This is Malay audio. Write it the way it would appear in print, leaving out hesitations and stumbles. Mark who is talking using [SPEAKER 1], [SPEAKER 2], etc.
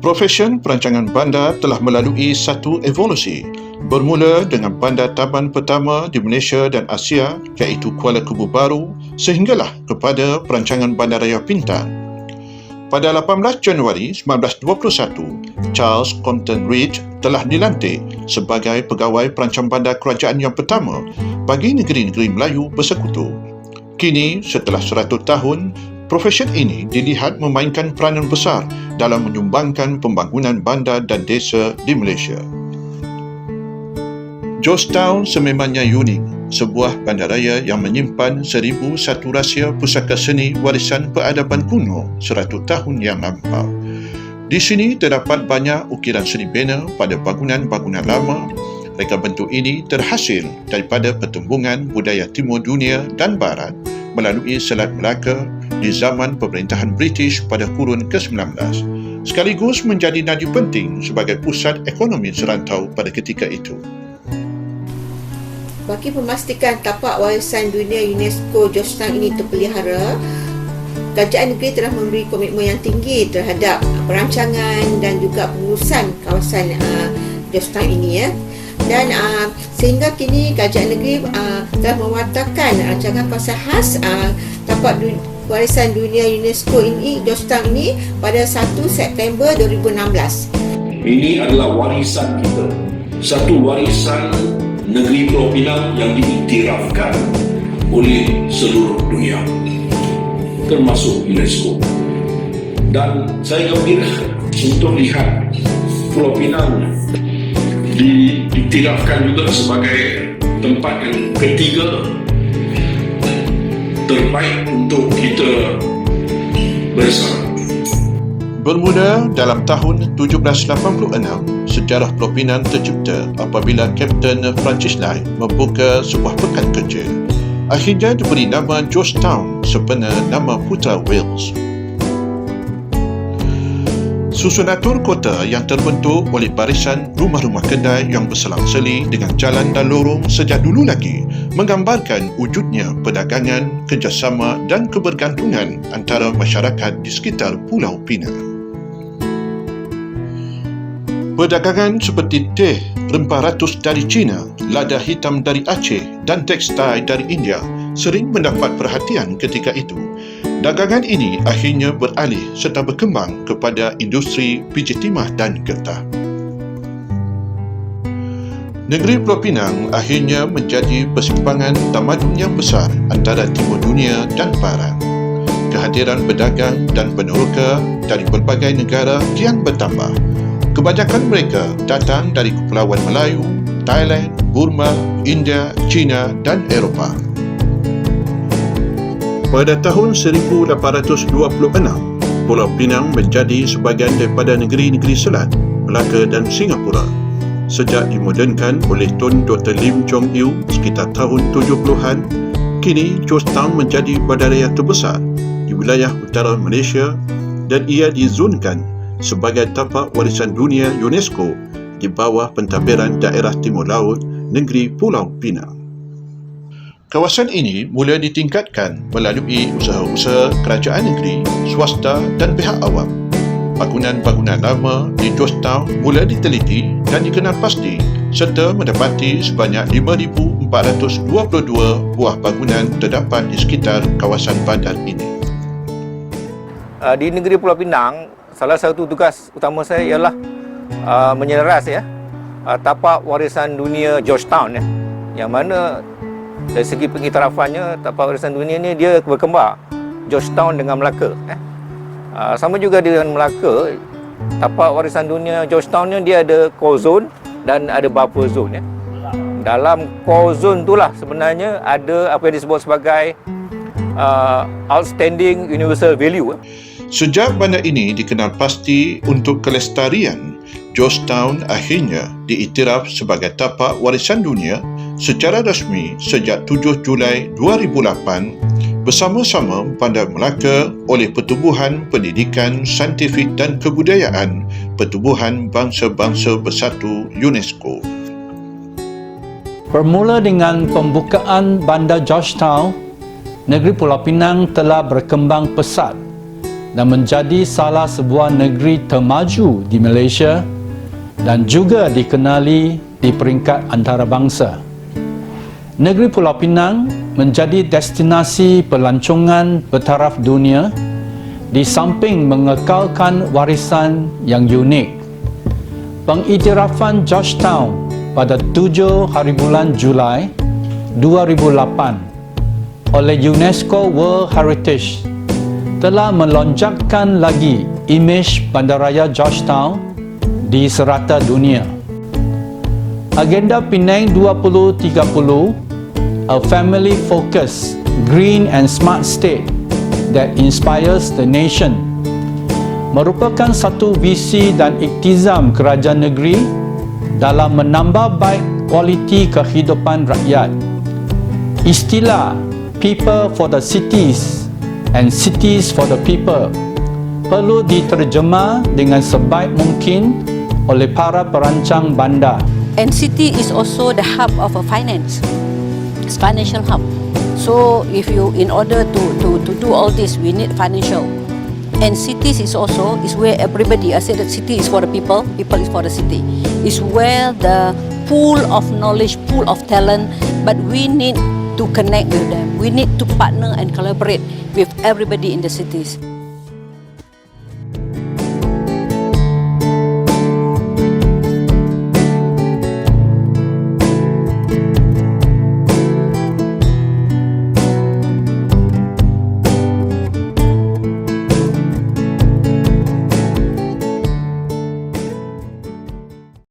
[SPEAKER 1] Profesyen perancangan bandar telah melalui satu evolusi, bermula dengan bandar taban pertama di Malaysia dan Asia iaitu Kuala Kubu Baru sehinggalah kepada perancangan bandaraya pintar. Pada 18 Januari 1921, Charles Compton Ridge telah dilantik sebagai pegawai perancang bandar kerajaan yang pertama bagi negeri-negeri Melayu bersekutu. Kini, setelah 100 tahun, profesyen ini dilihat memainkan peranan besar dalam menyumbangkan pembangunan bandar dan desa di Malaysia. Georgetown sememangnya unik, sebuah bandaraya yang menyimpan 1001 rahsia pusaka seni warisan peradaban kuno 100 tahun yang lampau. Di sini terdapat banyak ukiran seni bena pada bangunan-bangunan lama. Reka bentuk ini terhasil daripada pertembungan budaya timur dunia dan barat melalui Selat Melaka di zaman pemerintahan British pada kurun ke-19, sekaligus menjadi nadi penting sebagai pusat ekonomi serantau pada ketika itu.
[SPEAKER 2] Bagi memastikan tapak warisan dunia UNESCO Georgetown ini terpelihara, kerajaan negeri telah memberi komitmen yang tinggi terhadap perancangan dan juga pengurusan kawasan Georgetown ini dan sehingga kini kerajaan negeri telah mewatakkan rancangan kawasan khas tapak warisan dunia UNESCO ini, Georgetown ini, pada 1 September 2016.
[SPEAKER 3] Ini adalah warisan kita, satu warisan negeri Pulau Pinang yang diiktirafkan oleh seluruh dunia, termasuk UNESCO. Dan saya gembira untuk lihat Pulau Pinang diiktirafkan juga sebagai tempat yang ketiga terbaik untuk kita bersama.
[SPEAKER 1] Bermula dalam tahun 1786, sejarah Pulau Pinang tercipta apabila Kapten Francis Light membuka sebuah pekan kecil. Akhirnya diberi nama Georgetown sebenar nama Putera Wales. Susunatur kota yang terbentuk oleh barisan rumah-rumah kedai yang berselang-seli dengan jalan dan lorong sejak dulu lagi menggambarkan wujudnya perdagangan, kerjasama dan kebergantungan antara masyarakat di sekitar Pulau Pinang. Perdagangan seperti teh, rempah ratus dari China, lada hitam dari Aceh dan tekstil dari India sering mendapat perhatian ketika itu. Dagangan ini akhirnya beralih serta berkembang kepada industri biji timah dan getah. Negeri Pulau Pinang akhirnya menjadi persimpangan tamadun yang besar antara timur dunia dan barat. Kehadiran pedagang dan peneroka dari berbagai negara kian bertambah. Kebanyakan mereka datang dari Kepulauan Melayu, Thailand, Burma, India, China dan Eropah. Pada tahun 1826, Pulau Pinang menjadi sebahagian daripada negeri-negeri Selat, Melaka dan Singapura. Sejak dimodernkan oleh Tun Dr. Lim Chong Yu sekitar tahun 70-an, kini Georgetown menjadi bandaraya terbesar di wilayah utara Malaysia dan ia dizonkan sebagai tapak warisan dunia UNESCO di bawah pentadbiran Daerah Timur Laut Negeri Pulau Pinang. Kawasan ini mula ditingkatkan melalui usaha-usaha kerajaan negeri, swasta dan pihak awam. Bangunan-bangunan lama di Georgetown mula diteliti dan dikenal pasti serta mendapati sebanyak 5,422 buah bangunan terdapat di sekitar kawasan bandar ini.
[SPEAKER 4] Di negeri Pulau Pinang, salah satu tugas utama saya ialah menyeras tapak warisan dunia Georgetown yang mana dari segi pengiktirafannya tapak warisan dunia ni dia berkembang Georgetown dengan Melaka. Sama juga dengan Melaka, tapak warisan dunia Georgetown ni dia ada core zone dan ada buffer zone. Dalam core zone itulah sebenarnya ada apa yang disebut sebagai outstanding universal value.
[SPEAKER 1] Sejak bandar ini dikenal pasti untuk kelestarian, Georgetown akhirnya diiktiraf sebagai tapak warisan dunia secara rasmi sejak 7 Julai 2008 bersama-sama Bandar Melaka oleh Pertubuhan Pendidikan Saintifik dan Kebudayaan Pertubuhan Bangsa-Bangsa Bersatu UNESCO.
[SPEAKER 5] Bermula dengan pembukaan Bandar Georgetown, negeri Pulau Pinang telah berkembang pesat dan menjadi salah sebuah negeri termaju di Malaysia dan juga dikenali di peringkat antarabangsa. Negeri Pulau Pinang menjadi destinasi pelancongan bertaraf dunia di samping mengekalkan warisan yang unik. Pengiktirafan Georgetown pada 7 hari bulan Julai 2008 oleh UNESCO World Heritage telah melonjakkan lagi imej bandaraya Georgetown di serata dunia. Agenda Penang 2030, a family-focused, green and smart state that inspires the nation, merupakan satu visi dan iktizam kerajaan negeri dalam menambah baik kualiti kehidupan rakyat. Istilah people for the cities and cities for the people perlu diterjemah dengan sebaik mungkin oleh para perancang bandar.
[SPEAKER 6] And city is also the hub of a finance. It's financial hub. So if you, in order to do all this, we need financial. And cities is also where everybody, I said that city is for the people, people is for the city. Is where the pool of knowledge, pool of talent, but we need to connect with them. We need to partner and collaborate with everybody in the cities.